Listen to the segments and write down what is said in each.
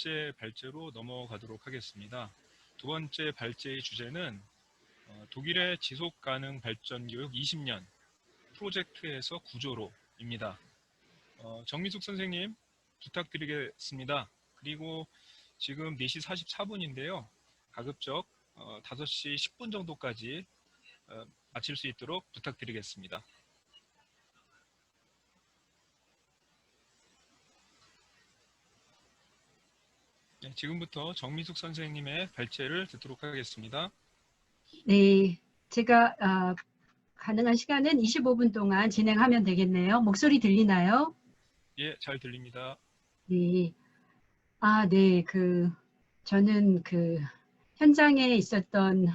번째 발제로 넘어가도록 하겠습니다. 두 번째 발제의 주제는 독일의 지속가능 발전 교육 20년 프로젝트에서 구조로입니다. 정미숙 선생님 부탁드리겠습니다. 그리고 지금 4시 44분인데요. 가급적 5시 10분 정도까지 마칠 수 있도록 부탁드리겠습니다. 네, 지금부터 정미숙 선생님의 발제를 듣도록 하겠습니다. 네, 제가 가능한 시간은 25분 동안 진행하면 되겠네요. 목소리 들리나요? 예, 잘 들립니다. 네. 네. 저는 현장에 있었던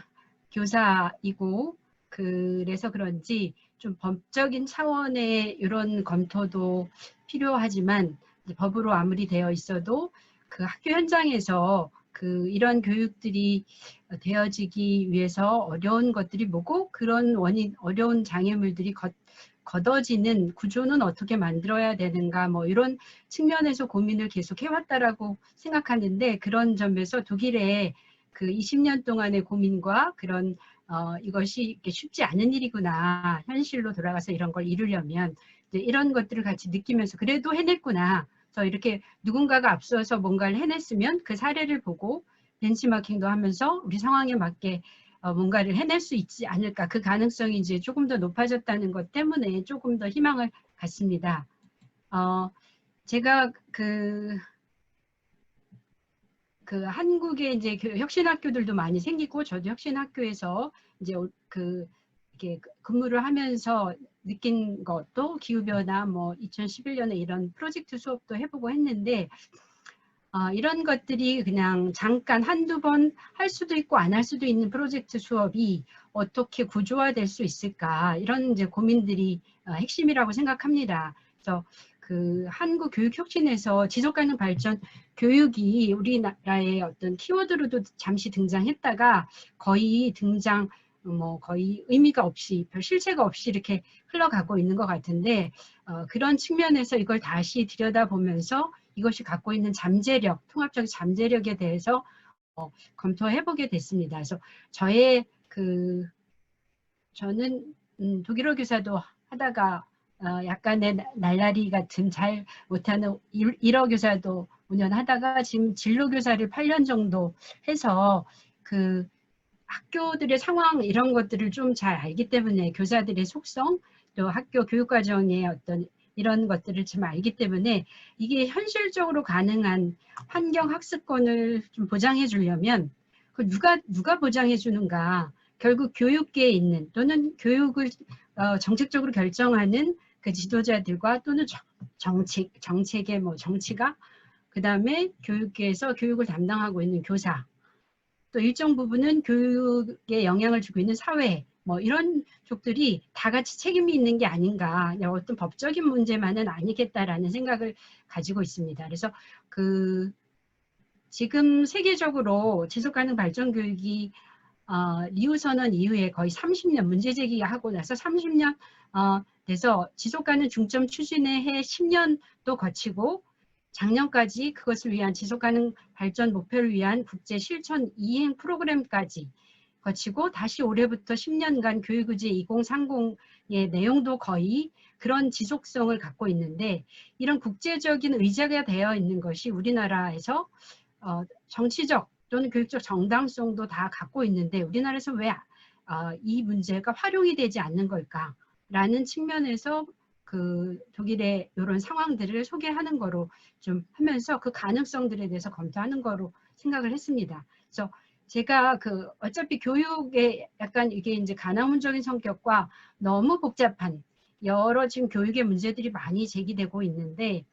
교사이고, 그래서 그런지 좀 법적인 차원의 이런 검토도 필요하지만, 법으로 아무리 되어 있어도 그 학교 현장에서 이런 교육들이 되어지기 위해서 어려운 것들이 뭐고, 그런 어려운 장애물들이 걷어지는 구조는 어떻게 만들어야 되는가, 뭐 이런 측면에서 고민을 계속 해왔다라고 생각하는데, 그런 점에서 독일의 20년 동안의 고민과 그런 이것이 이렇게 쉽지 않은 일이구나, 현실로 돌아가서 이런 걸 이루려면 이제 이런 것들을 같이 느끼면서 그래도 해냈구나. 그래서 이렇게 누군가가 앞서서 뭔가를 해냈으면 그 사례를 보고 벤치마킹도 하면서 우리 상황에 맞게 뭔가를 해낼 수 있지 않을까. 그 가능성이 이제 조금 더 높아졌다는 것 때문에 조금 더 희망을 갖습니다. 제가 한국에 이제 혁신학교들도 많이 생기고, 저도 혁신학교에서 이제 이렇게 근무를 하면서 느낀 것도 기후변화, 뭐 2011년에 이런 프로젝트 수업도 해보고 했는데, 이런 것들이 그냥 잠깐 한두 번 할 수도 있고 안 할 수도 있는 프로젝트 수업이 어떻게 구조화될 수 있을까, 이런 이제 고민들이 핵심이라고 생각합니다. 그래서 한국 교육혁신에서 지속가능 발전 교육이 우리나라의 어떤 키워드로도 잠시 등장했다가 거의 거의 의미가 없이, 별 실체가 없이 이렇게 흘러가고 있는 것 같은데, 그런 측면에서 이걸 다시 들여다보면서 이것이 갖고 있는 잠재력, 통합적인 잠재력에 대해서 검토해보게 됐습니다. 그래서 저는 독일어 교사도 하다가 약간의 날라리 같은 잘 못하는 일어 교사도 5년 하다가 지금 진로 교사를 8년 정도 해서 학교들의 상황 이런 것들을 좀 잘 알기 때문에, 교사들의 속성, 또 학교 교육과정의 어떤 이런 것들을 좀 알기 때문에 이게 현실적으로 가능한 환경 학습권을 좀 보장해 주려면 누가 보장해 주는가, 결국 교육계에 있는 또는 교육을 정책적으로 결정하는 그 지도자들과 또는 정책의 정치가, 그 다음에 교육계에서 교육을 담당하고 있는 교사, 또 일정 부분은 교육에 영향을 주고 있는 사회, 뭐 이런 쪽들이 다 같이 책임이 있는 게 아닌가, 어떤 법적인 문제만은 아니겠다라는 생각을 가지고 있습니다. 그래서 지금 세계적으로 지속가능 발전 교육이 리우선언 이후에 거의 30년, 문제 제기하고 나서 30년 돼서 지속가능 중점 추진의 해 10년도 거치고, 작년까지 그것을 위한 지속가능 발전 목표를 위한 국제 실천 이행 프로그램까지 거치고, 다시 올해부터 10년간 교육의제 2030의 내용도 거의 그런 지속성을 갖고 있는데, 이런 국제적인 의제가 되어 있는 것이 우리나라에서 정치적 또는 교육적 정당성도 다 갖고 있는데, 우리나라에서 왜 이 문제가 활용이 되지 않는 걸까라는 측면에서 독일의 이런 상황들을 소개하는 거로 좀 하면서 그 가능성들에 대해서 검토하는 거로 생각을 했습니다. 그래서 제가 어차피 교육에 약간 이게 이제 가나운적인 성격과 너무 복잡한 여러 지금 교육의 문제들이 많이 제기되고 있는데,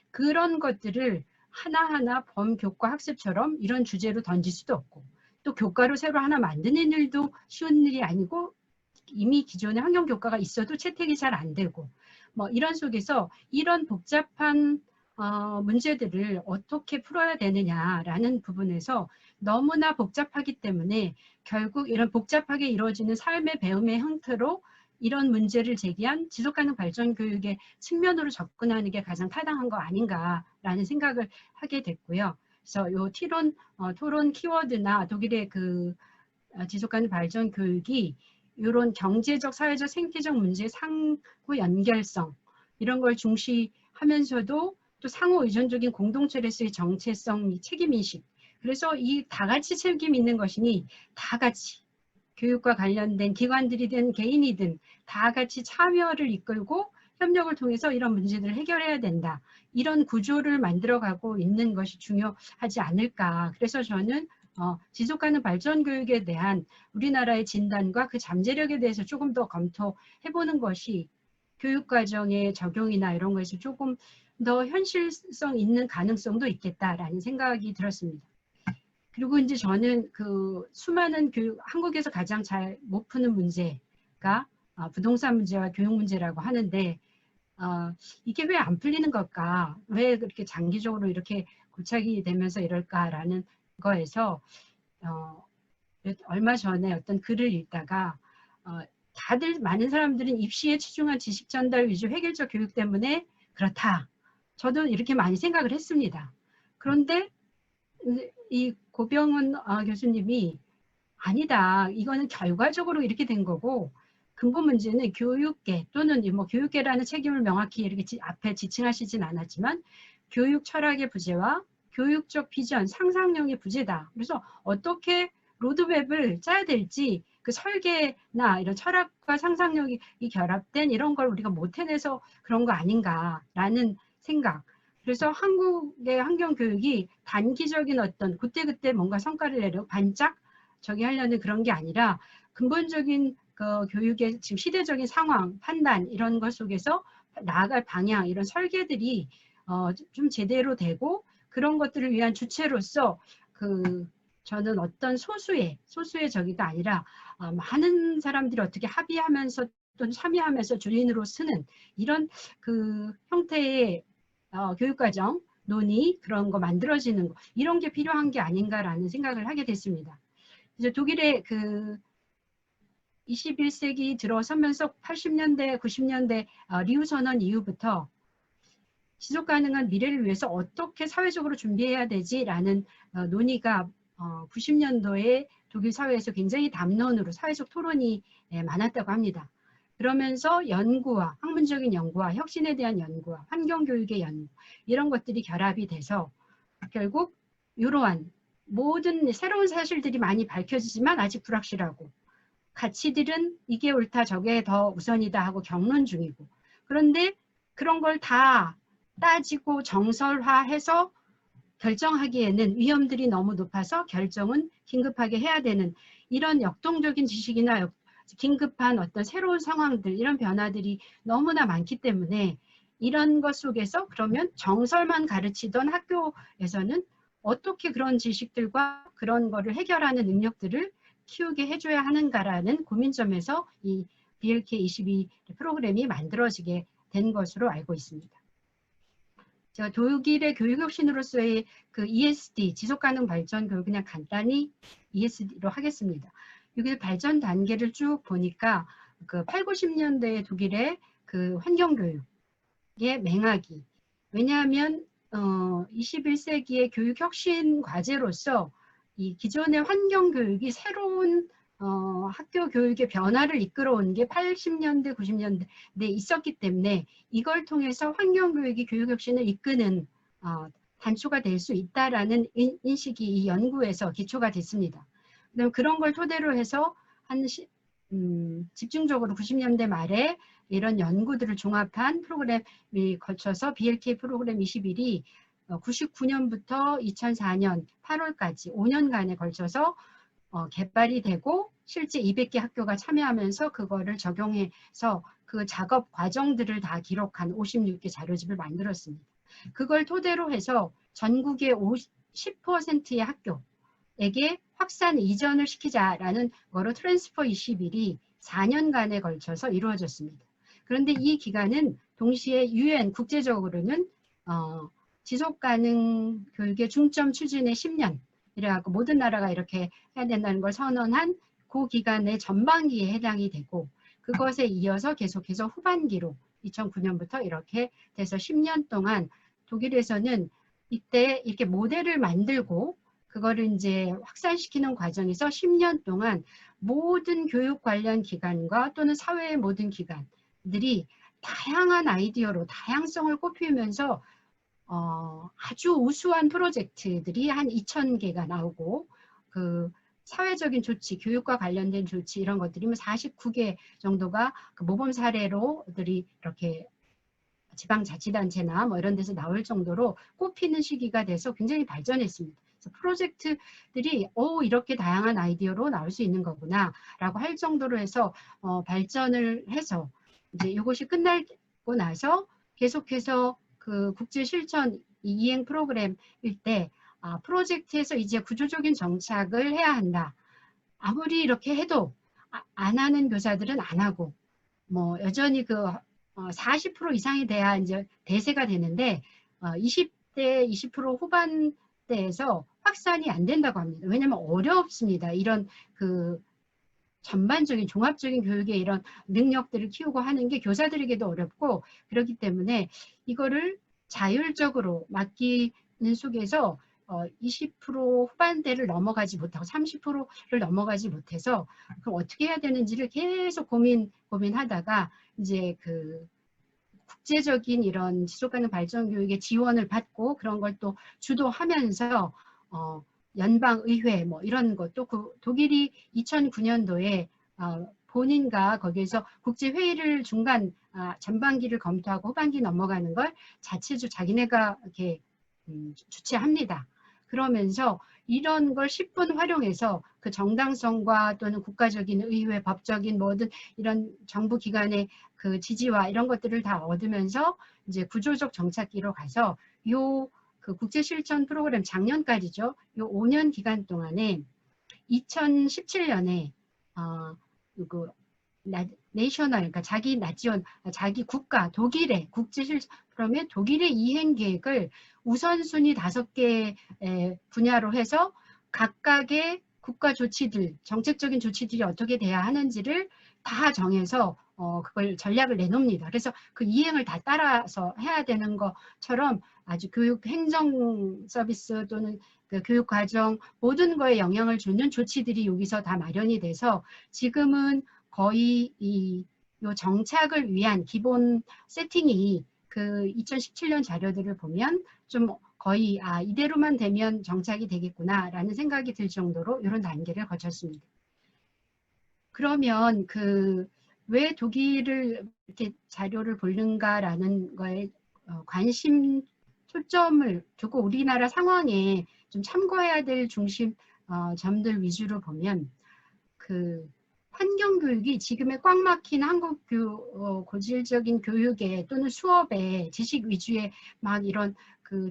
그런 것들을 하나하나 범교과 학습처럼 이런 주제로 던질 수도 없고, 또 교과로 새로 하나 만드는 일도 쉬운 일이 아니고, 이미 기존의 환경교과가 있어도 채택이 잘 안 되고, 뭐 이런 속에서 이런 복잡한 문제들을 어떻게 풀어야 되느냐라는 부분에서 너무나 복잡하기 때문에, 결국 이런 복잡하게 이루어지는 삶의 배움의 형태로 이런 문제를 제기한 지속가능 발전 교육의 측면으로 접근하는 게 가장 타당한 거 아닌가라는 생각을 하게 됐고요. 그래서 요 토론 키워드나 독일의 그 지속가능 발전 교육이 이런 경제적, 사회적, 생태적 문제 상호 연결성 이런 걸 중시하면서도 또 상호 의존적인 공동체로서의 정체성 및 책임인식. 그래서 이 다 같이 책임 있는 것이니 다 같이 교육과 관련된 기관들이든 개인이든 다 같이 참여를 이끌고 협력을 통해서 이런 문제들을 해결해야 된다. 이런 구조를 만들어가고 있는 것이 중요하지 않을까. 그래서 저는 지속가능 발전 교육에 대한 우리나라의 진단과 그 잠재력에 대해서 조금 더 검토해보는 것이 교육과정의 적용이나 이런 거에서 조금 더 현실성 있는 가능성도 있겠다라는 생각이 들었습니다. 그리고 이제 저는 그 수많은 한국에서 가장 잘 못 푸는 문제가 부동산 문제와 교육 문제라고 하는데 이게 왜 안 풀리는 걸까? 왜 그렇게 장기적으로 이렇게 고착이 되면서 이럴까라는 거에서 얼마 전에 어떤 글을 읽다가 다들 많은 사람들은 입시에 치중한 지식 전달 위주 획일적 교육 때문에 그렇다. 저도 이렇게 많이 생각을 했습니다. 그런데 이 고병은 교수님이 아니다. 이거는 결과적으로 이렇게 된 거고 근본 문제는 교육계 또는 뭐 교육계라는 책임을 명확히 이렇게 앞에 지칭하시진 않았지만 교육 철학의 부재와 교육적 비전, 상상력의 부재다. 그래서 어떻게 로드맵을 짜야 될지 그 설계나 이런 철학과 상상력이 결합된 이런 걸 우리가 못 해내서 그런 거 아닌가라는 생각. 그래서 한국의 환경교육이 단기적인 어떤 그때그때 뭔가 성과를 내려 반짝 저기 하려는 그런 게 아니라 근본적인 그 교육의 지금 시대적인 상황, 판단 이런 것 속에서 나아갈 방향 이런 설계들이 좀 제대로 되고 그런 것들을 위한 주체로서 저는 어떤 소수의 저기가 아니라 많은 사람들이 어떻게 합의하면서 또는 참여하면서 주인으로 쓰는 이런 그 형태의 교육과정, 논의 그런 거 만들어지는 거 이런 게 필요한 게 아닌가라는 생각을 하게 됐습니다. 이제 독일의 그 21세기 들어서면서 80년대, 90년대 리우 선언 이후부터 지속 가능한 미래를 위해서 어떻게 사회적으로 준비해야 되지라는 논의가 90년도에 독일 사회에서 굉장히 담론으로 사회적 토론이 많았다고 합니다. 그러면서 연구와 학문적인 연구와 혁신에 대한 연구와 환경교육의 연구 이런 것들이 결합이 돼서 결국 이러한 모든 새로운 사실들이 많이 밝혀지지만 아직 불확실하고 가치들은 이게 옳다 저게 더 우선이다 하고 경론 중이고 그런데 그런 걸 다 따지고 정설화해서 결정하기에는 위험들이 너무 높아서 결정은 긴급하게 해야 되는 이런 역동적인 지식이나 긴급한 어떤 새로운 상황들 이런 변화들이 너무나 많기 때문에 이런 것 속에서 그러면 정설만 가르치던 학교에서는 어떻게 그런 지식들과 그런 거를 해결하는 능력들을 키우게 해줘야 하는가라는 고민점에서 이 BLK22 프로그램이 만들어지게 된 것으로 알고 있습니다. 제가 독일의 교육혁신으로서의 그 ESD, 지속가능 발전 교육 그냥 간단히 ESD로 하겠습니다. 여기 발전 단계를 쭉 보니까 그 8, 90년대 독일의 그 환경교육의 맹학이 왜냐하면 21세기의 교육혁신 과제로서 이 기존의 환경교육이 새로운 학교 교육의 변화를 이끌어온 게 80년대, 90년대에 있었기 때문에 이걸 통해서 환경교육이 교육혁신을 이끄는 단초가 될 수 있다라는 인식이 이 연구에서 기초가 됐습니다. 그다음에 그런 걸 토대로 해서 집중적으로 90년대 말에 이런 연구들을 종합한 프로그램이 거쳐서 BLK 프로그램 21이 99년부터 2004년 8월까지 5년간에 걸쳐서 개발이 되고 실제 200개 학교가 참여하면서 그거를 적용해서 그 작업 과정들을 다 기록한 56개 자료집을 만들었습니다. 그걸 토대로 해서 전국의 10%의 학교에게 확산 이전을 시키자라는 거로 트랜스퍼 21이 4년간에 걸쳐서 이루어졌습니다. 그런데 이 기간은 동시에 UN 국제적으로는 지속가능 교육의 중점 추진의 10년 이래갖고 모든 나라가 이렇게 해야 된다는 걸 선언한 그 기간의 전반기에 해당이 되고 그것에 이어서 계속해서 후반기로 2009년부터 이렇게 돼서 10년 동안 독일에서는 이때 이렇게 모델을 만들고 그거를 이제 확산시키는 과정에서 10년 동안 모든 교육 관련 기관과 또는 사회의 모든 기관들이 다양한 아이디어로 다양성을 꼽히면서 아주 우수한 프로젝트들이 한 2,000개가 나오고 그 사회적인 조치, 교육과 관련된 조치 이런 것들이 49개 정도가 그 모범 사례로들이 이렇게 지방자치단체나 뭐 이런 데서 나올 정도로 꼽히는 시기가 돼서 굉장히 발전했습니다. 그래서 프로젝트들이 이렇게 다양한 아이디어로 나올 수 있는 거구나 라고 할 정도로 해서 발전을 해서 이제 이것이 끝나고 나서 계속해서 그 국제실천 이행 프로그램일 때 프로젝트에서 이제 구조적인 정착을 해야 한다. 아무리 이렇게 해도 안 하는 교사들은 안 하고 뭐 여전히 그 40% 이상이 돼야 이제 대세가 되는데 20대, 20% 후반대에서 확산이 안 된다고 합니다. 왜냐하면 어렵습니다. 이런 그 전반적인 종합적인 교육의 이런 능력들을 키우고 하는 게 교사들에게도 어렵고 그렇기 때문에 이거를 자율적으로 맡기는 속에서 20% 후반대를 넘어가지 못하고 30%를 넘어가지 못해서 그럼 어떻게 해야 되는지를 계속 고민하다가 이제 그 국제적인 이런 지속가능 발전 교육의 지원을 받고 그런 걸 또 주도하면서 연방의회 뭐 이런 것도 그 독일이 2009년도에 본인과 거기에서 국제회의를 중간 전반기를 검토하고 후반기 넘어가는 걸 자기네가 이렇게 주최합니다. 그러면서 이런 걸 10분 활용해서 그 정당성과 또는 국가적인 의회, 법적인 모든 이런 정부 기관의 그 지지와 이런 것들을 다 얻으면서 이제 구조적 정착기로 가서 그 국제실천 프로그램 작년까지죠. 요 5년 기간 동안에 2017년에 그 네이셔널, 그러니까 자기 국가, 독일의 국제실천 프로그램의 독일의 이행 계획을 우선순위 5개 분야로 해서 각각의 국가 조치들, 정책적인 조치들이 어떻게 돼야 하는지를 다 정해서 그걸 전략을 내놓습니다. 그래서 그 이행을 다 따라서 해야 되는 것처럼 아주 교육 행정 서비스 또는 그 교육 과정 모든 거에 영향을 주는 조치들이 여기서 다 마련이 돼서 지금은 거의 요 정착을 위한 기본 세팅이 그 2017년 자료들을 보면 좀 거의 이대로만 되면 정착이 되겠구나라는 생각이 들 정도로 이런 단계를 거쳤습니다. 그러면 왜 독일을 이렇게 자료를 보는가라는 거에 관심 초점을 두고 우리나라 상황에 좀 참고해야 될 중심 점들 위주로 보면 그 환경교육이 지금의 꽉 막힌 한국 고질적인 교육에 또는 수업에 지식 위주의 막 이런 그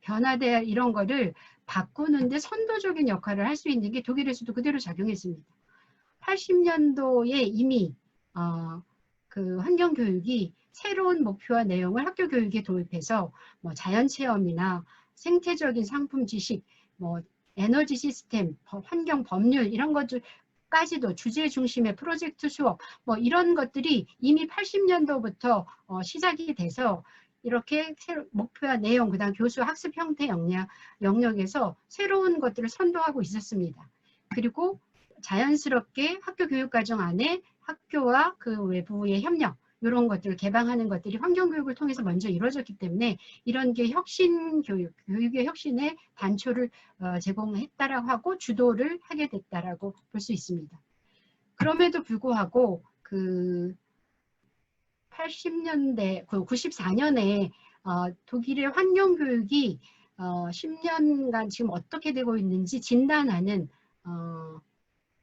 변화될 이런 거를 바꾸는데 선도적인 역할을 할 수 있는 게 독일에서도 그대로 작용했습니다. 80년도에 이미 그 환경교육이 새로운 목표와 내용을 학교 교육에 도입해서 뭐 자연체험이나 생태적인 상품 지식, 뭐 에너지 시스템, 환경 법률 이런 것들까지도 주제 중심의 프로젝트 수업 뭐 이런 것들이 이미 80년도부터 시작이 돼서 이렇게 목표와 내용, 그다음 교수 학습 형태 영역에서 새로운 것들을 선도하고 있었습니다. 그리고 자연스럽게 학교 교육과정 안에 학교와 그 외부의 협력 이런 것들을 개방하는 것들이 환경교육을 통해서 먼저 이루어졌기 때문에 이런 게 교육의 혁신의 단초를 제공했다라고 하고 주도를 하게 됐다라고 볼 수 있습니다. 그럼에도 불구하고 그 80년대, 94년에 독일의 환경교육이 10년간 지금 어떻게 되고 있는지 진단하는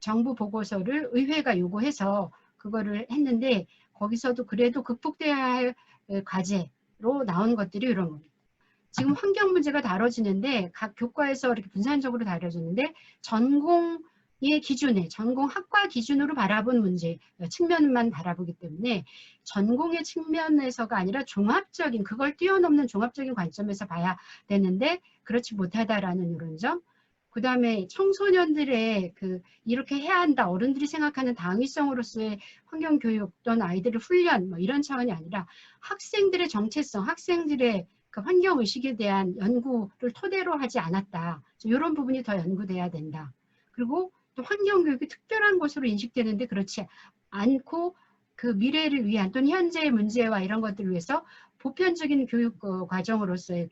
정부 보고서를 의회가 요구해서 그거를 했는데 거기서도 그래도 극복돼야 할 과제로 나온 것들이 이런 겁니다. 지금 환경 문제가 다뤄지는데 각 교과에서 이렇게 분산적으로 다뤄지는데 전공의 기준에 전공 학과 기준으로 바라본 문제 측면만 바라보기 때문에 전공의 측면에서가 아니라 종합적인 그걸 뛰어넘는 종합적인 관점에서 봐야 되는데 그렇지 못하다라는 이런 점. 그 다음에 청소년들의 이렇게 해야 한다 어른들이 생각하는 당위성으로서의 환경교육 또는 아이들의 훈련 뭐 이런 차원이 아니라 학생들의 정체성, 학생들의 그 환경의식에 대한 연구를 토대로 하지 않았다. 이런 부분이 더 연구돼야 된다. 그리고 또 환경교육이 특별한 것으로 인식되는데 그렇지 않고 그 미래를 위한 또는 현재의 문제와 이런 것들을 위해서 보편적인 교육 교육으로서의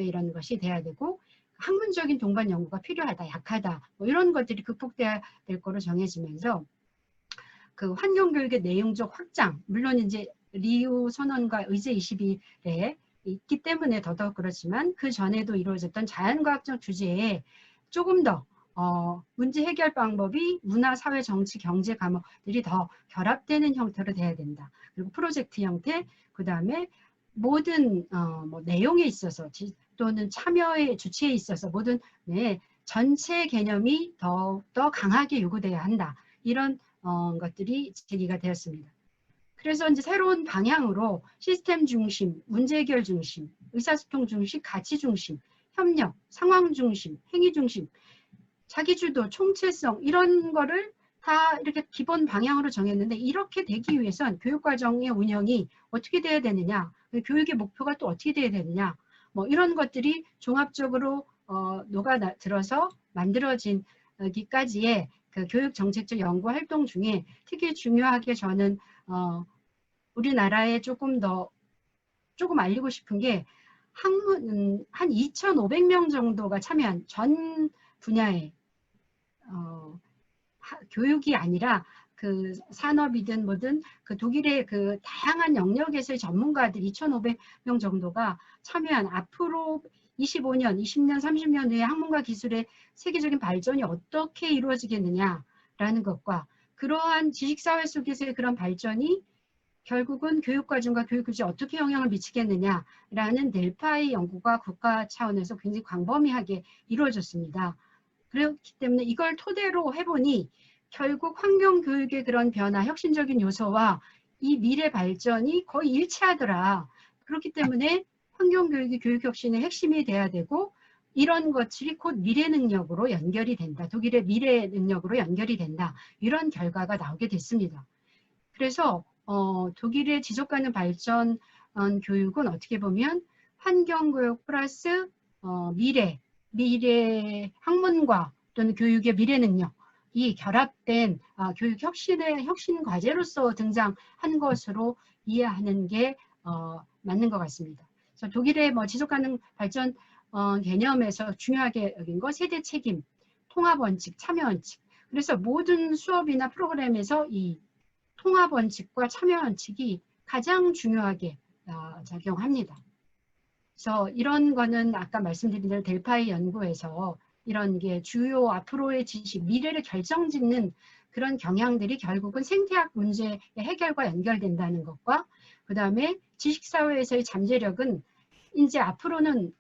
이런 것이 돼야 되고 학문적인 동반 연구가 필요하다, 약하다, 뭐 이런 것들이 극복돼야 될 거로 정해지면서 그 환경교육의 내용적 확장, 물론 이제 리우 선언과 의제 21에 있기 때문에 더더욱 그렇지만 그 전에도 이루어졌던 자연과학적 주제에 조금 더 문제 해결 방법이 문화, 사회, 정치, 경제 과목들이 더 결합되는 형태로 돼야 된다. 그리고 프로젝트 형태, 그 다음에 모든 뭐 내용에 있어서 또는 참여의 주체에 있어서 모든 전체 개념이 더욱더 강하게 요구돼야 한다. 이런 것들이 제기가 되었습니다. 그래서 이제 새로운 방향으로 시스템 중심, 문제 해결 중심, 의사소통 중심, 가치 중심, 협력, 상황 중심, 행위 중심, 자기주도, 총체성 이런 거를 다 이렇게 기본 방향으로 정했는데 이렇게 되기 위해선 교육과정의 운영이 어떻게 돼야 되느냐, 교육의 목표가 또 어떻게 돼야 되느냐, 뭐 이런 것들이 종합적으로 녹아들어서 만들어지기까지의 그 교육 정책적 연구 활동 중에 특히 중요하게 저는 우리나라에 조금 알리고 싶은 게 한 2,500명 정도가 참여한 전 분야의 교육이 아니라 그 산업이든 뭐든 그 독일의 그 다양한 영역에서의 전문가들 2,500명 정도가 참여한 앞으로 25년, 20년, 30년 후에 학문과 기술의 세계적인 발전이 어떻게 이루어지겠느냐라는 것과 그러한 지식사회 속에서의 그런 발전이 결국은 교육과정과 교육규제에 어떻게 영향을 미치겠느냐라는 델파이 연구가 국가 차원에서 굉장히 광범위하게 이루어졌습니다. 그렇기 때문에 이걸 토대로 해보니 결국 환경교육의 그런 변화, 혁신적인 요소와 이 미래 발전이 거의 일치하더라. 그렇기 때문에 환경교육이 교육혁신의 핵심이 돼야 되고 이런 것들이 곧 미래 능력으로 연결이 된다. 독일의 미래 능력으로 연결이 된다. 이런 결과가 나오게 됐습니다. 그래서 독일의 지속가능 발전 교육은 어떻게 보면 환경교육 플러스 미래 학문과 또는 교육의 미래 능력이 결합된 교육 혁신 과제로서 등장한 것으로 이해하는 게 맞는 것 같습니다. 그래서 독일의 지속가능 발전 개념에서 중요하게 여긴 거 세대 책임, 통합 원칙, 참여 원칙. 그래서 모든 수업이나 프로그램에서 이 통합 원칙과 참여 원칙이 가장 중요하게 작용합니다. 그래서 이런 거는 아까 말씀드린 대로 델파이 연구에서 이런 게 주요 앞으로의 지식, 미래를 결정짓는 그런 경향들이 결국은 생태학 문제의 해결과 연결된다는 것과 그 다음에 지식사회에서의 잠재력은 이제 앞으로는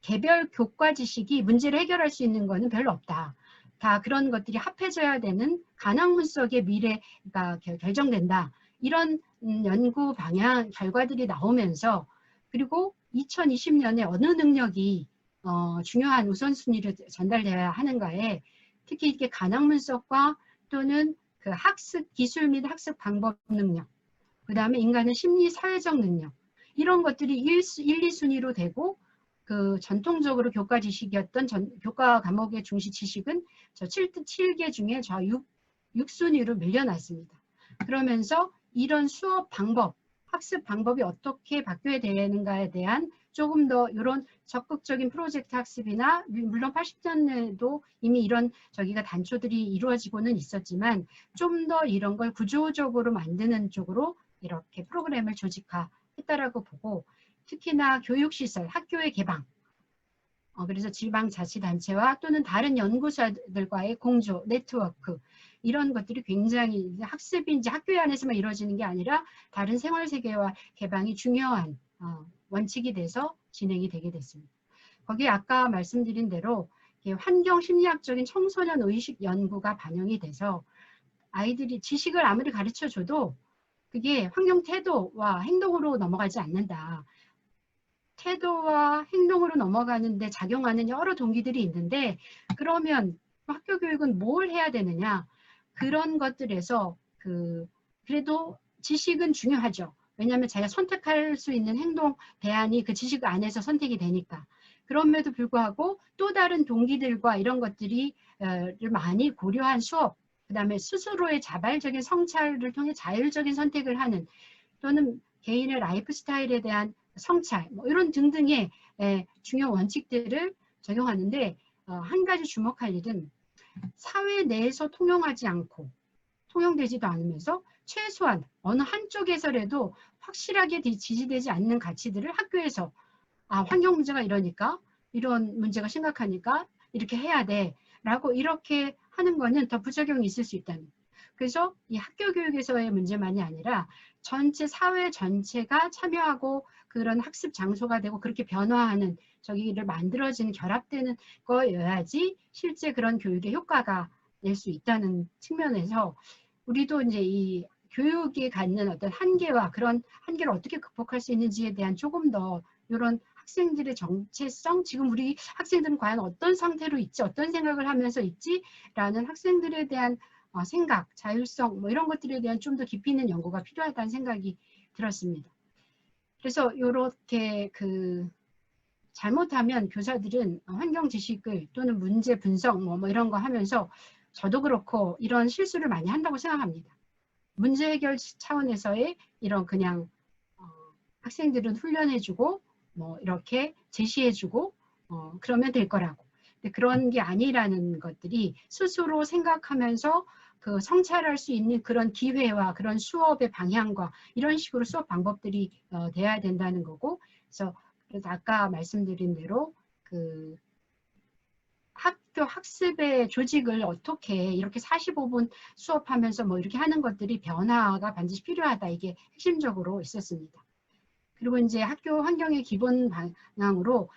개별 교과 지식이 문제를 해결할 수 있는 거는 별로 없다. 다 그런 것들이 합해져야 되는 간학문 속의 미래가 결정된다. 이런 연구 방향 결과들이 나오면서 그리고 2020년에 어느 능력이 중요한 우선순위로 전달돼야 하는가에 특히 이렇게 간학문석과 또는 그 학습 기술 및 학습 방법 능력, 그 다음에 인간의 심리 사회적 능력 이런 것들이 1, 2순위로 되고 그 전통적으로 교과 지식이었던 교과 과목의 중시 지식은 저 7개 중에 저 6순위로 밀려났습니다. 그러면서 이런 수업 방법, 학습 방법이 어떻게 바뀌어야 되는가에 대한 조금 더 이런 적극적인 프로젝트 학습이나 물론 80년대에도 이미 이런 단초들이 이루어지고는 있었지만 좀 더 이런 걸 구조적으로 만드는 쪽으로 이렇게 프로그램을 조직화했다라고 보고 특히나 교육시설, 학교의 개방 그래서 지방자치단체와 또는 다른 연구소들과의 공조, 네트워크 이런 것들이 굉장히 학습이 이제 학교 안에서만 이루어지는 게 아니라 다른 생활세계와 개방이 중요한 원칙이 돼서 진행이 되게 됐습니다. 거기에 아까 말씀드린 대로 환경심리학적인 청소년 의식 연구가 반영이 돼서 아이들이 지식을 아무리 가르쳐줘도 그게 환경 태도와 행동으로 넘어가지 않는다. 태도와 행동으로 넘어가는데 작용하는 여러 동기들이 있는데 그러면 학교 교육은 뭘 해야 되느냐 그런 것들에서 그래도 지식은 중요하죠. 왜냐하면 자기가 선택할 수 있는 행동 대안이 그 지식 안에서 선택이 되니까. 그럼에도 불구하고 또 다른 동기들과 이런 것들이 를 많이 고려한 수업, 그다음에 스스로의 자발적인 성찰을 통해 자율적인 선택을 하는, 또는 개인의 라이프 스타일에 대한 성찰, 뭐 이런 등등의 중요 원칙들을 적용하는데, 한 가지 주목할 일은 사회 내에서 통용하지 않고 통용되지도 않으면서 최소한 어느 한쪽에서라도 확실하게 지지되지 않는 가치들을 학교에서 환경 문제가 이러니까, 이런 문제가 심각하니까 이렇게 해야 돼 라고 이렇게 하는 거는 더 부작용이 있을 수 있다는. 그래서 이 학교 교육에서의 문제만이 아니라 전체 사회 전체가 참여하고 그런 학습 장소가 되고 그렇게 변화하는 저기를 만들어지는, 결합되는 거여야지 실제 그런 교육의 효과가 낼 수 있다는 측면에서, 우리도 이제 이 교육이 갖는 어떤 한계와 그런 한계를 어떻게 극복할 수 있는지에 대한 조금 더 이런 학생들의 정체성, 지금 우리 학생들은 과연 어떤 상태로 있지, 어떤 생각을 하면서 있지라는 학생들에 대한 생각, 자율성, 뭐 이런 것들에 대한 좀 더 깊이 있는 연구가 필요하다는 생각이 들었습니다. 그래서 이렇게 잘못하면 교사들은 환경 지식을 또는 문제 분석 뭐 이런 거 하면서, 저도 그렇고 이런 실수를 많이 한다고 생각합니다. 문제 해결 차원에서의 이런 그냥 학생들은 훈련해주고 뭐 이렇게 제시해주고 그러면 될 거라고. 근데 그런 게 아니라는 것들이 스스로 생각하면서 그 성찰할 수 있는 그런 기회와 그런 수업의 방향과 이런 식으로 수업 방법들이 돼야 된다는 거고, 그래서 아까 말씀드린 대로 그 학교 학습의 조직을 어떻게 이렇게 45분 수업하면서 뭐 이렇게 하는 것들이 변화가 반드시 필요하다, 이게 핵심적으로 있었습니다. 그리고 이제 학교 환경의 기본 방향으로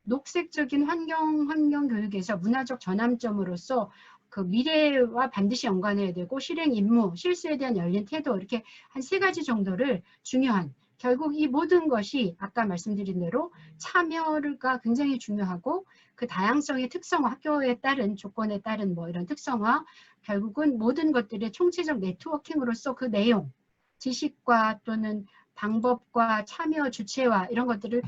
녹색적인 환경 교육에서 문화적 전환점으로서 그 미래와 반드시 연관해야 되고, 실행 임무, 실수에 대한 열린 태도, 이렇게 한 3가지 정도를 중요한, 결국 이 모든 것이 아까 말씀드린 대로 참여가 굉장히 중요하고, 그 다양성의 특성화, 학교에 따른 조건에 따른 뭐 이런 특성화, 결국은 모든 것들의 총체적 네트워킹으로서 그 내용, 지식과 또는 방법과 참여 주체와 이런 것들을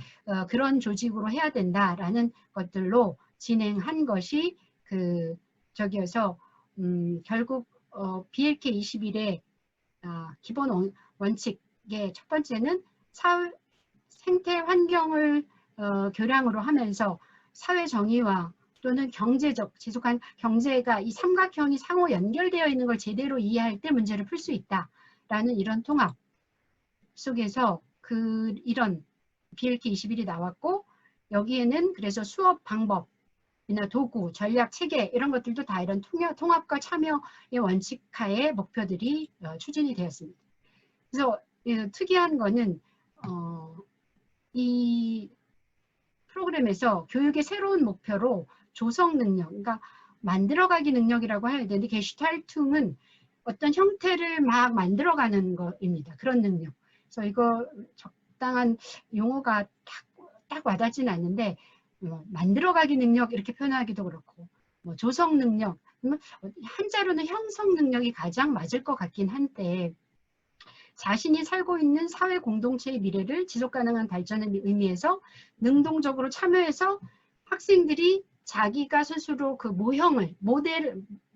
그런 조직으로 해야 된다라는 것들로 진행한 것이 저기여서 결국 BLK 21의 기본 원칙의 첫 번째는 생태 환경을 교량으로 하면서 사회 정의와 또는 경제적 지속한 경제가 이 삼각형이 상호 연결되어 있는 걸 제대로 이해할 때 문제를 풀 수 있다라는 이런 통합 속에서 이런 BLK 21이 나왔고, 여기에는 그래서 수업 방법이나 도구, 전략, 체계 이런 것들도 다 이런 통합과 참여의 원칙하에 목표들이 추진이 되었습니다. 그래서 특이한 거는 이 프로그램에서 교육의 새로운 목표로 조성 능력, 그러니까 만들어가기 능력이라고 해야 되는데, 게슈탈퉁은 어떤 형태를 막 만들어가는 것입니다. 그런 능력. 그래서 이거 적당한 용어가 딱 와닿지는 않는데, 만들어가기 능력 이렇게 표현하기도 그렇고, 뭐 조성 능력, 한자로는 형성 능력이 가장 맞을 것 같긴 한데, 자신이 살고 있는 사회 공동체의 미래를 지속가능한 발전의 의미에서 능동적으로 참여해서 학생들이 자기가 스스로 그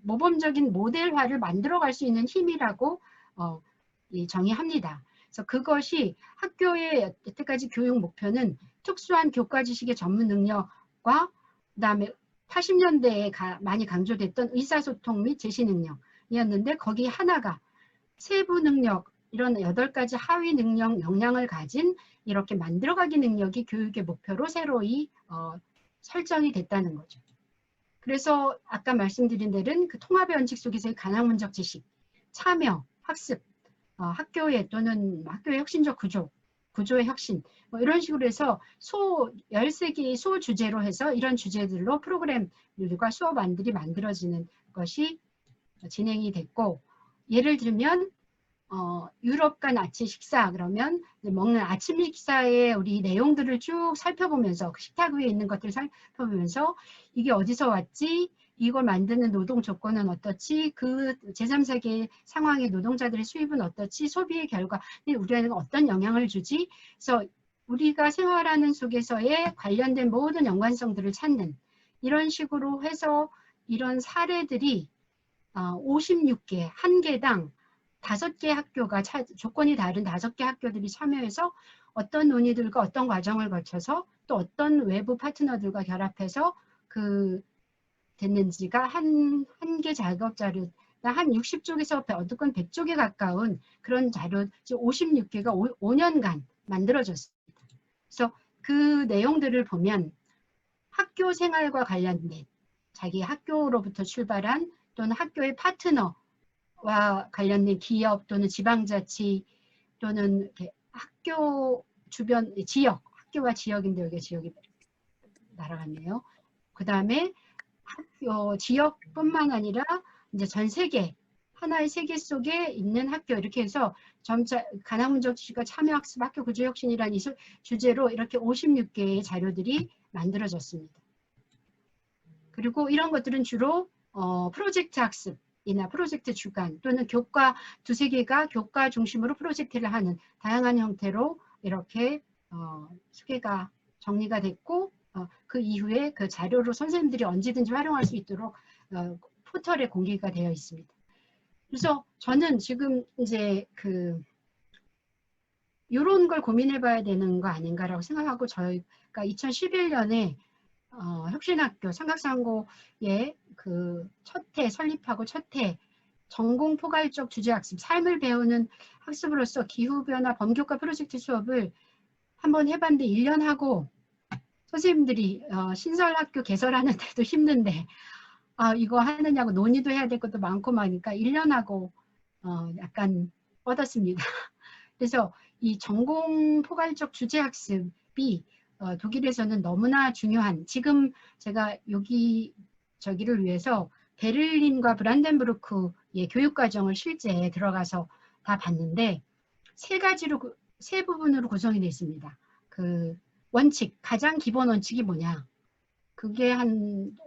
모범적인 모델화를 만들어갈 수 있는 힘이라고 정의합니다. 그래서 그것이 학교의 여태까지 교육 목표는 특수한 교과 지식의 전문 능력과 그다음에 80년대에 많이 강조됐던 의사소통 및 제시 능력이었는데, 거기 하나가 세부 능력, 이런 8가지 하위 능력, 역량을 가진 이렇게 만들어가기 능력이 교육의 목표로 새로이 설정이 됐다는 거죠. 그래서 아까 말씀드린 대로는 그 통합의 원칙 속에서의 가능문적 지식, 참여, 학습, 학교의 또는 학교의 혁신적 구조의 혁신, 뭐 이런 식으로 해서 13개의 소주제로 해서 이런 주제들로 프로그램들과 수업안들이 만들어지는 것이 진행이 됐고, 예를 들면 유럽 간 아침 식사, 그러면 먹는 아침 식사의 우리 내용들을 쭉 살펴보면서, 그 식탁 위에 있는 것들을 살펴보면서 이게 어디서 왔지, 이걸 만드는 노동 조건은 어떻지? 그 제3세계 상황의 노동자들의 수입은 어떻지? 소비의 결과 우리에게 어떤 영향을 주지? 그래서 우리가 생활하는 속에서의 관련된 모든 연관성들을 찾는 이런 식으로 해서 이런 사례들이 56개, 한 개당 5개 학교가 조건이 다른 5개 학교들이 참여해서 어떤 논의들과 어떤 과정을 거쳐서 또 어떤 외부 파트너들과 결합해서 됐는지가 한 개 작업 자료, 한 60쪽에서 어떤 100쪽에 가까운 그런 자료, 56개가 5년간 만들어졌습니다. 그래서 그 내용들을 보면 학교 생활과 관련된 자기 학교로부터 출발한 또는 학교의 파트너와 관련된 기업 또는 지방자치 또는 학교 주변 지역, 학교와 지역인데 여기 지역이 날아갔네요. 그 다음에 학교 지역뿐만 아니라 이제 전 세계 하나의 세계 속에 있는 학교 이렇게 해서 점차 가나문적지가 참여학습 학교 구조혁신이라는 주제로 이렇게 56개의 자료들이 만들어졌습니다. 그리고 이런 것들은 주로 프로젝트 학습이나 프로젝트 주간 또는 교과 두세 개가 교과 중심으로 프로젝트를 하는 다양한 형태로 이렇게 소개가 정리가 됐고 그 이후에 그 자료로 선생님들이 언제든지 활용할 수 있도록 포털에 공개가 되어 있습니다. 그래서 저는 지금 이제 이런 걸 고민해 봐야 되는 거 아닌가라고 생각하고 저희가 2011년에 혁신학교 삼각상고의 첫 해 설립하고 첫 해 전공 포괄적 주제학습 삶을 배우는 학습으로서 기후변화 범교과 프로젝트 수업을 한번 해봤는데 1년 하고 선생님들이 신설학교 개설하는데도 힘든데 이거 하느냐고 논의도 해야 될 것도 많고 많으니까 1년 하고 약간 뻗었습니다. 그래서 이 전공 포괄적 주제학습이 독일에서는 너무나 중요한 지금 제가 저기를 위해서 베를린과 브란덴부르크의 교육과정을 실제 들어가서 다 봤는데 세 부분으로 구성이 되어 있습니다. 원칙, 가장 기본 원칙이 뭐냐? 그게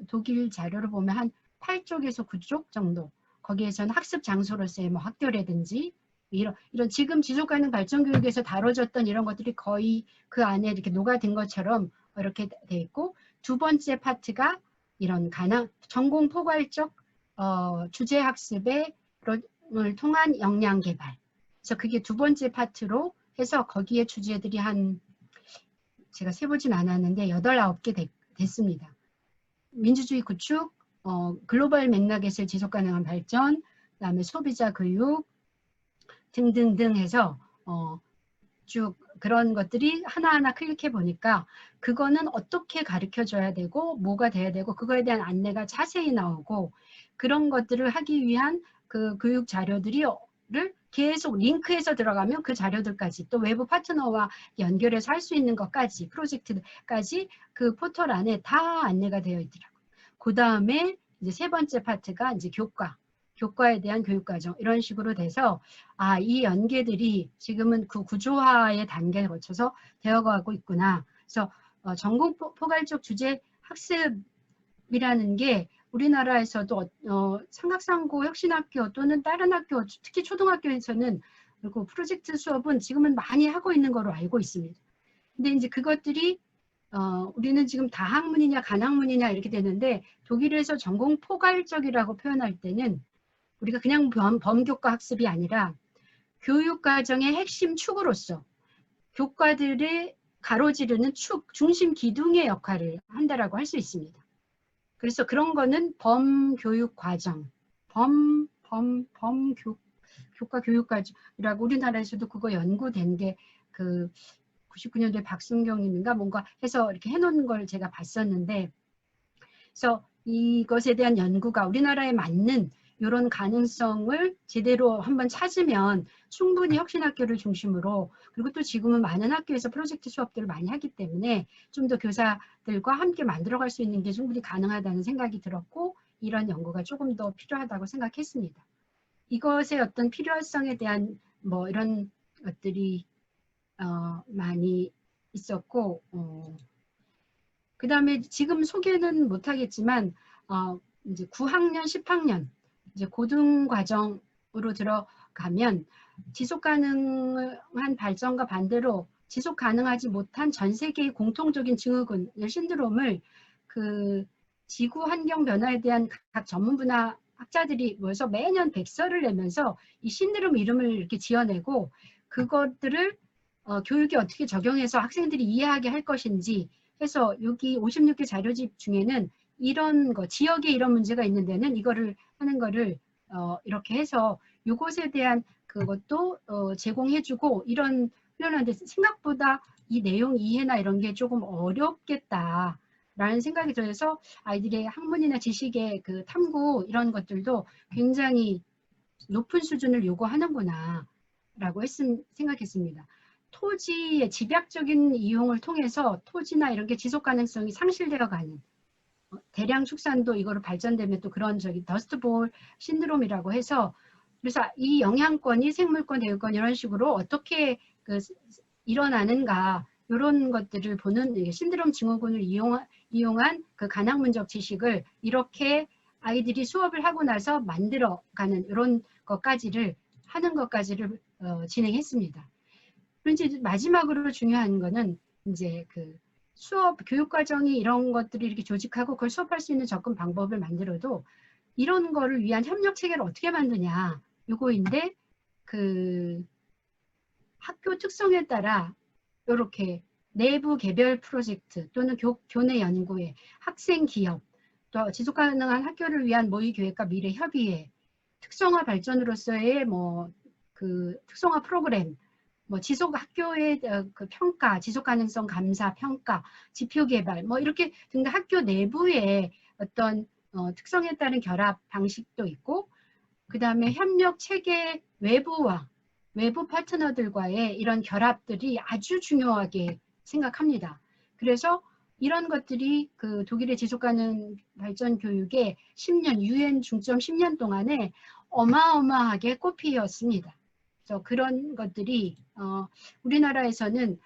독일 자료를 보면 한 8쪽에서 9쪽 정도. 거기에서는 학습 장소로서의 학교라든지 이런 지금 지속가능 발전 교육에서 다뤄졌던 이런 것들이 거의 그 안에 이렇게 녹아든 것처럼 이렇게 돼 있고 두 번째 파트가 이런 전공 포괄적 주제 학습을 통한 역량 개발. 그래서 그게 두 번째 파트로 해서 거기에 주제들이 제가 세보진 않았는데 8, 9개 됐습니다. 민주주의 구축, 글로벌 맥락에서의 지속가능한 발전, 그다음에 소비자 교육 등등등 해서 쭉 그런 것들이 하나하나 클릭해 보니까 그거는 어떻게 가르쳐줘야 되고 뭐가 돼야 되고 그거에 대한 안내가 자세히 나오고 그런 것들을 하기 위한 그 교육 자료들을 계속 링크해서 들어가면 그 자료들까지 또 외부 파트너와 연결해서 할 수 있는 것까지 프로젝트까지 그 포털 안에 다 안내가 되어 있더라고요. 그 다음에 이제 세 번째 파트가 이제 교과에 대한 교육과정 이런 식으로 돼서 이 연계들이 지금은 그 구조화의 단계를 거쳐서 되어가고 있구나. 그래서 전공 포괄적 주제 학습이라는 게 우리나라에서도 삼각상고 혁신학교 또는 다른 학교 특히 초등학교에서는 그리고 프로젝트 수업은 지금은 많이 하고 있는 거로 알고 있습니다. 근데 이제 그것들이 우리는 지금 다학문이냐 간학문이냐 이렇게 되는데 독일에서 전공 포괄적이라고 표현할 때는 우리가 그냥 범교과 학습이 아니라 교육과정의 핵심 축으로서 교과들의 가로지르는 중심 기둥의 역할을 한다라고 할 수 있습니다. 그래서 그런 거는 범교육과정, 교과 교육과정이라고 우리나라에서도 그거 연구된 게 99년도에 박순경님인가 뭔가 해서 이렇게 해놓은 걸 제가 봤었는데 그래서 이것에 대한 연구가 우리나라에 맞는 이런 가능성을 제대로 한번 찾으면 충분히 혁신학교를 중심으로 그리고 또 지금은 많은 학교에서 프로젝트 수업들을 많이 하기 때문에 좀 더 교사들과 함께 만들어갈 수 있는 게 충분히 가능하다는 생각이 들었고 이런 연구가 조금 더 필요하다고 생각했습니다. 이것의 어떤 필요성에 대한 이런 것들이 많이 있었고 그 다음에 지금 소개는 못하겠지만 이제 9학년, 10학년 이제 고등 과정으로 들어가면 지속 가능한 발전과 반대로 지속 가능하지 못한 전 세계의 공통적인 증후군 신드롬을 그 지구 환경 변화에 대한 각 전문 분야 학자들이 모여서 매년 백서를 내면서 이 신드롬 이름을 이렇게 지어내고 그것들을 교육에 어떻게 적용해서 학생들이 이해하게 할 것인지 해서 여기 56개 자료집 중에는 이런 거 지역에 이런 문제가 있는 데는 이거를 하는 거를 이렇게 해서 이것에 대한 그것도 제공해주고 이런 훈련하는데 생각보다 이 내용 이해나 이런 게 조금 어렵겠다라는 생각이 들어서 아이들의 학문이나 지식의 그 탐구 이런 것들도 굉장히 높은 수준을 요구하는구나 라고 생각했습니다. 토지의 집약적인 이용을 통해서 토지나 이런 게 지속 가능성이 상실되어 가는 대량 축산도 이거로 발전되면 또 그런 더스트볼 신드롬이라고 해서 그래서 이 영향권이 생물권, 대유권 이런 식으로 어떻게 일어나는가 이런 것들을 보는 신드롬 증후군을 이용한 그 간학문적 지식을 이렇게 아이들이 수업을 하고 나서 만들어가는 이런 것까지를 하는 것까지를 진행했습니다. 그리고 이제 마지막으로 중요한 거는 이제 그 수업 교육 과정이 이런 것들을 이렇게 조직하고 그걸 수업할 수 있는 접근 방법을 만들어도 이런 거를 위한 협력 체계를 어떻게 만드냐 요거인데 그 학교 특성에 따라 이렇게 내부 개별 프로젝트 또는 교내 연구회, 학생 기업, 또 지속 가능한 학교를 위한 모의 교획과 미래 협의회, 특성화 발전으로서의 그 특성화 프로그램, 지속 학교의 그 평가, 지속 가능성 감사, 평가, 지표 개발, 이렇게 등등 학교 내부의 어떤 특성에 따른 결합 방식도 있고, 그 다음에 협력 체계 외부 파트너들과의 이런 결합들이 아주 중요하게 생각합니다. 그래서 이런 것들이 그 독일의 지속 가능 발전 교육의 10년, UN 중점 10년 동안에 어마어마하게 꽃피었습니다. 그래서 그런 것들이 우리나라에서는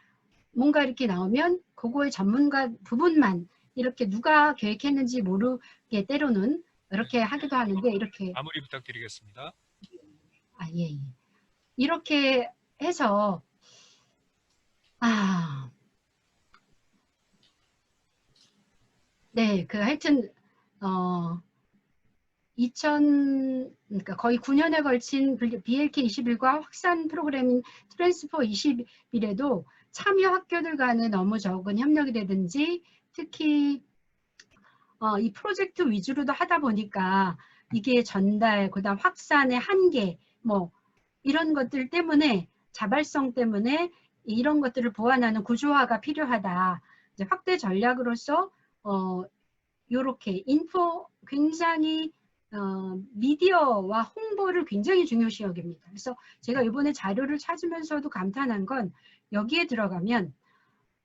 뭔가 이렇게 나오면 그거의 전문가 부분만 이렇게 누가 계획했는지 모르게 때로는 이렇게 하기도 하는데 이렇게 마무리 부탁드리겠습니다. 예. 이렇게 해서 네, 하여튼 그러니까 거의 9년에 걸친 BLK 21과 확산 프로그램인 트랜스포 21에도 참여 학교들 간의 너무 적은 협력이라든지 특히 이 프로젝트 위주로도 하다 보니까 이게 전달, 그다음 확산의 한계, 이런 것들 때문에 자발성 때문에 이런 것들을 보완하는 구조화가 필요하다. 이제 확대 전략으로서 이렇게 굉장히 미디어와 홍보를 굉장히 중요시 여깁니다. 그래서 제가 이번에 자료를 찾으면서도 감탄한 건 여기에 들어가면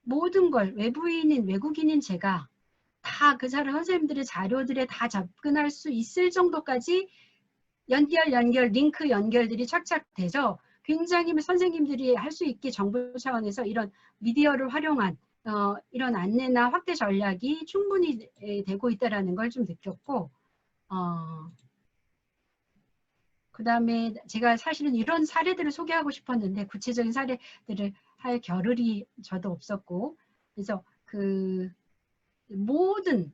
모든 걸 외국인인 제가 다 그 사람 선생님들의 자료들에 다 접근할 수 있을 정도까지 링크 연결들이 착착 돼서 굉장히 선생님들이 할 수 있게 정부 차원에서 이런 미디어를 활용한 이런 안내나 확대 전략이 충분히 되고 있다는 걸 좀 느꼈고 그 다음에 제가 사실은 이런 사례들을 소개하고 싶었는데 구체적인 사례들을 할 겨를이 저도 없었고 그래서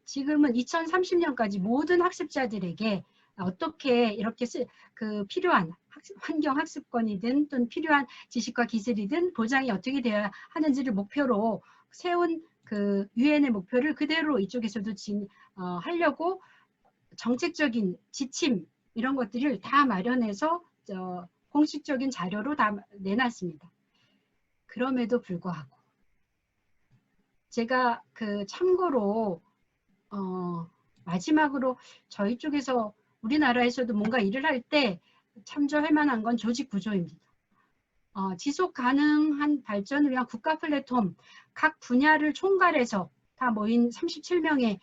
지금은 2030년까지 모든 학습자들에게 어떻게 이렇게 필요한 환경 학습권이든 또는 필요한 지식과 기술이든 보장이 어떻게 되어야 하는지를 목표로 세운 그 유엔의 목표를 그대로 이쪽에서도 하려고 정책적인 지침 이런 것들을 다 마련해서 공식적인 자료로 다 내놨습니다. 그럼에도 불구하고 제가 참고로 마지막으로 저희 쪽에서 우리나라에서도 뭔가 일을 할 때 참조할 만한 건 조직 구조입니다. 지속 가능한 발전을 위한 국가 플랫폼 각 분야를 총괄해서 다 모인 37명의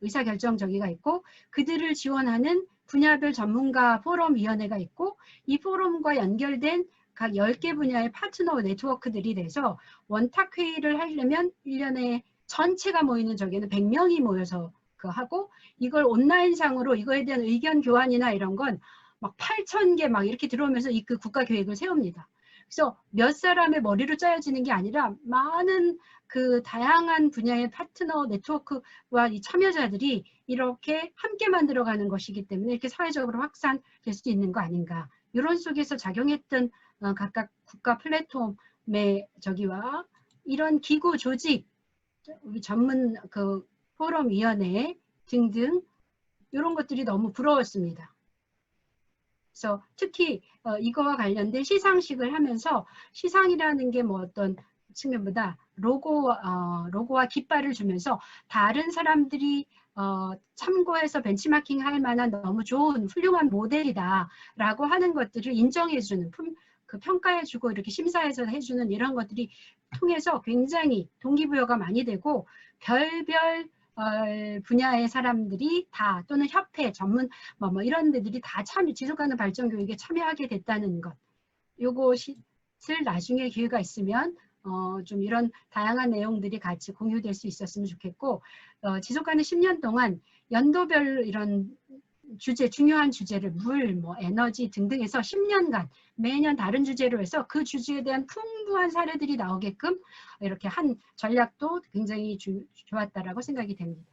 의사결정 저기가 있고 그들을 지원하는 분야별 전문가 포럼위원회가 있고 이 포럼과 연결된 각 10개 분야의 파트너 네트워크들이 돼서 원탁회의를 하려면 1년에 전체가 모이는 저기는 100명이 모여서 그 하고 이걸 온라인상으로 이거에 대한 의견 교환이나 이런 건 막 8,000개 막 이렇게 들어오면서 이 그 국가 계획을 세웁니다. 그래서 몇 사람의 머리로 짜여지는 게 아니라 많은 그 다양한 분야의 파트너 네트워크와 이 참여자들이 이렇게 함께 만들어가는 것이기 때문에 이렇게 사회적으로 확산될 수 있는 거 아닌가. 이런 속에서 작용했던 각각 국가 플랫폼의 저기와 이런 기구 조직, 우리 전문 그 포럼위원회 등등 이런 것들이 너무 부러웠습니다. 그래서 특히 이거와 관련된 시상식을 하면서 시상이라는 게 뭐 어떤 측면보다 로고와 깃발을 주면서 다른 사람들이 참고해서 벤치마킹 할 만한 너무 좋은 훌륭한 모델이다라고 하는 것들을 인정해주는 그 평가해주고 이렇게 심사해서 해주는 이런 것들이 통해서 굉장히 동기부여가 많이 되고 별별 분야의 사람들이 다 또는 협회 전문 뭐 이런 데들이 다 지속가능 발전 교육에 참여하게 됐다는 것. 요것을 나중에 기회가 있으면 좀 이런 다양한 내용들이 같이 공유될 수 있었으면 좋겠고 지속가능 10년 동안 연도별 이런 주제, 중요한 주제를 물, 뭐 에너지 등등해서 10년간 매년 다른 주제로 해서 그 주제에 대한 풍부한 사례들이 나오게끔 이렇게 한 전략도 굉장히 좋았다라고 생각이 됩니다.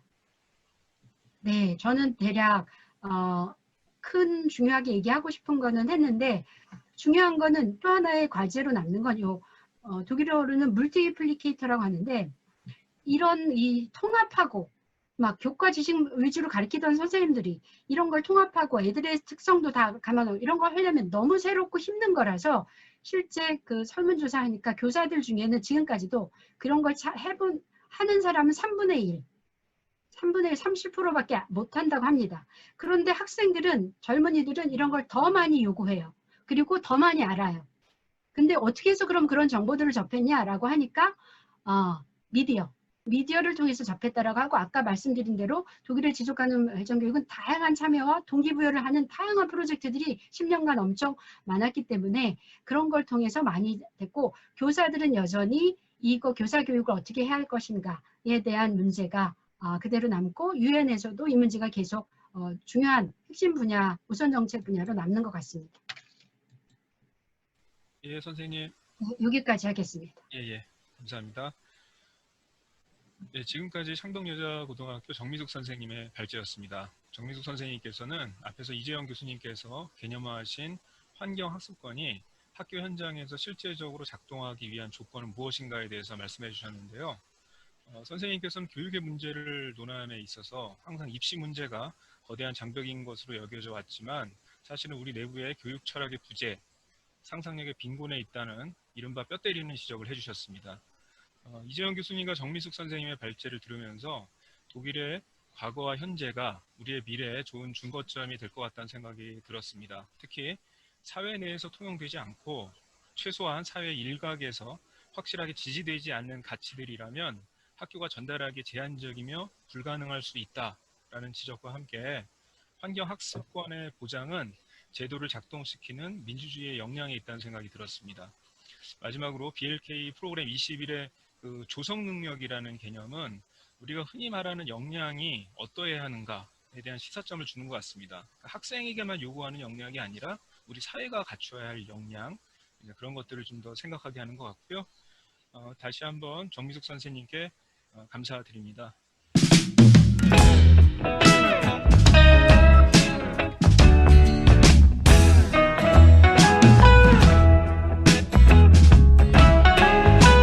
네, 저는 대략 큰 중요하게 얘기하고 싶은 거는 했는데 중요한 거는 또 하나의 과제로 남는 건 요 독일어로는 물티플리케이터라고 하는데 이런 이 통합하고 막 교과 지식 위주로 가르치던 선생님들이 이런 걸 통합하고 애들의 특성도 다 감안하고 이런 걸 하려면 너무 새롭고 힘든 거라서 실제 그 설문조사하니까 교사들 중에는 지금까지도 그런 걸 하는 사람은 3분의 1, 30%밖에 못한다고 합니다. 그런데 학생들은 젊은이들은 이런 걸 더 많이 요구해요. 그리고 더 많이 알아요. 근데 어떻게 해서 그럼 그런 정보들을 접했냐라고 하니까 미디어를 통해서 접했다라고 하고 아까 말씀드린 대로 독일의 지속가능 발전교육은 다양한 참여와 동기부여를 하는 다양한 프로젝트들이 10년간 엄청 많았기 때문에 그런 걸 통해서 많이 됐고 교사들은 여전히 이거 교사 교육을 어떻게 해야 할 것인가에 대한 문제가 그대로 남고 유엔에서도 이 문제가 계속 중요한 핵심 분야, 우선 정책 분야로 남는 것 같습니다. 예, 선생님. 여기까지 하겠습니다. 예, 감사합니다. 네, 지금까지 창동여자고등학교 정미숙 선생님의 발제였습니다. 정미숙 선생님께서는 앞에서 이재영 교수님께서 개념화하신 환경학습관이 학교 현장에서 실제적으로 작동하기 위한 조건은 무엇인가에 대해서 말씀해 주셨는데요. 선생님께서는 교육의 문제를 논함에 있어서 항상 입시 문제가 거대한 장벽인 것으로 여겨져 왔지만 사실은 우리 내부의 교육 철학의 부재, 상상력의 빈곤에 있다는 이른바 뼈 때리는 지적을 해주셨습니다. 이재영 교수님과 정미숙 선생님의 발제를 들으면서 독일의 과거와 현재가 우리의 미래에 좋은 중거점이 될 것 같다는 생각이 들었습니다. 특히 사회 내에서 통용되지 않고 최소한 사회 일각에서 확실하게 지지되지 않는 가치들이라면 학교가 전달하기 제한적이며 불가능할 수 있다라는 지적과 함께 환경학습권의 보장은 제도를 작동시키는 민주주의의 역량에 있다는 생각이 들었습니다. 마지막으로 BLK 프로그램 21의 그 조성 능력이라는 개념은 우리가 흔히 말하는 역량이 어떠해야 하는가에 대한 시사점을 주는 것 같습니다. 그러니까 학생에게만 요구하는 역량이 아니라 우리 사회가 갖춰야 할 역량, 그런 것들을 좀 더 생각하게 하는 것 같고요. 다시 한번 정미숙 선생님께 감사드립니다.